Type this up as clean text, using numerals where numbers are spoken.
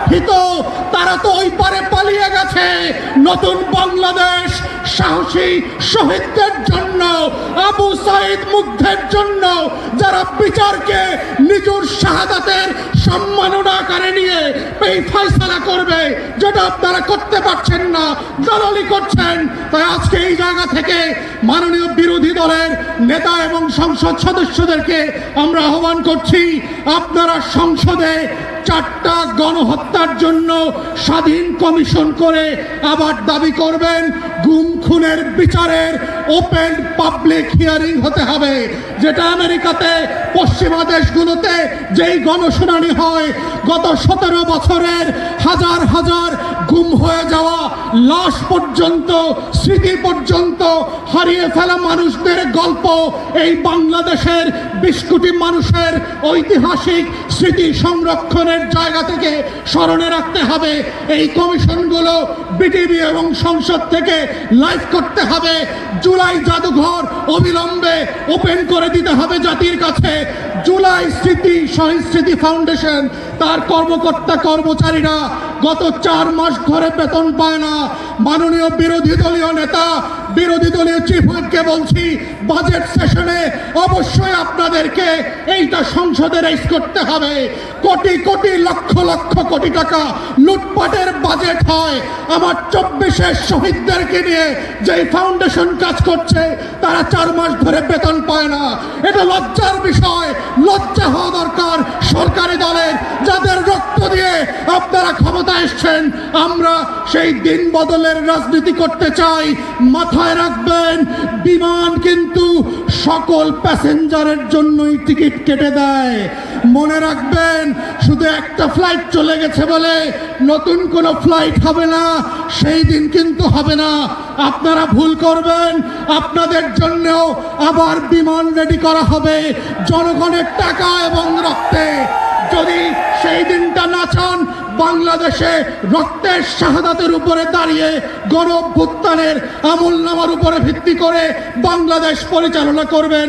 ভীত, তারা তো ওই পারে পালিয়ে গেছে। নতুন বাংলাদেশ সাহসী শহীদদের জন্য, আবু সাইদ মুগ্ধের জন্য, যারা বিচারকে নিজের শাহাদাতের সম্মাননা আকারে নিয়ে এই ফয়সালা করবে, যেটা আপনারা করতে পারছেন না, দালালি করছেন। তাই আজকে এই জায়গা থেকে মাননীয় বিরোধী দলের নেতা এবং সংসদ সদস্যদেরকে আমরা আহ্বান করছি, আপনারা সংসদে 4টা গণহত্যার জন্য স্বাধীন কমিশন করে আবার দাবি করবেন গুম খুনের বিচারের ওপেন পাবলিক হিয়ারিং হতে হবে। যেটা আমেরিকাতে পশ্চিমা দেশগুলোতে যেই গণশুনানি হয়, গত 17 বছরের হাজার হাজার গুম হয়ে যাওয়া লাশ পর্যন্ত, স্মৃতি পর্যন্ত হারিয়ে ফেলা মানুষদের গল্প এই বাংলাদেশের 20 কোটি মানুষের ঐতিহাসিক স্মৃতি সংরক্ষণের জায়গা থেকে স্মরণে রাখতে হবে। এই কমিশনগুলো বিটিভি এবং সংসদ থেকে লাইভ করতে হবে। জুলাই জাদুঘর অবিলম্বে ওপেন করে দিতে হবে জাতির কাছে। জুলাই স্মৃতি শহীদ স্মৃতি ফাউন্ডেশন, তার কর্মকর্তা কর্মচারীরা গত 4 মাস ধরে বেতন পায় না। মাননীয় বিরোধী দলীয় নেতা, বিরোধী দলীয় চিফ হুইপকে বলছি, বাজেট সেশনে অবশ্যই আপনাদেরকে এইটা সংসদে রাইজ করতে হবে। কোটি কোটি লক্ষ লক্ষ কোটি টাকা লুটপাটের বাজেট হয়। আমার 24-এর শহীদদেরকে নিয়ে যে ফাউন্ডেশন কাজ করছে, তারা 4 মাস ধরে বেতন পায় না। এটা লজ্জার বিষয়, লজ্জা হওয়া দরকার সরকারি দলের, যাদের রক্ত দিয়ে আপনারা ক্ষমতা এসছেন। আমরা সেই দিন বদলের রাজনীতি করতে চাই। মাথায় রাখবেন, বিমান কিন্তু সকল প্যাসেঞ্জারের জন্যই টিকিট কেটে দেয়। মনে রাখবেন, শুধু একটা ফ্লাইট চলে গেছে বলে নতুন কোনো ফ্লাইট হবে না, সেই দিন কিন্তু হবে না। আপনারা ভুল করবেন, আপনাদের জন্যও আবার বিমান রেডি করা হবে জনগণের টাকা এবং রক্তে। যদি সেই দিনটা না চান, বাংলাদেশে রক্তের শাহাদাতের উপরে দাঁড়িয়ে গণ অভ্যুত্থানের আমলনামার উপরে ভিত্তি করে বাংলাদেশ পরিচালনা করবেন।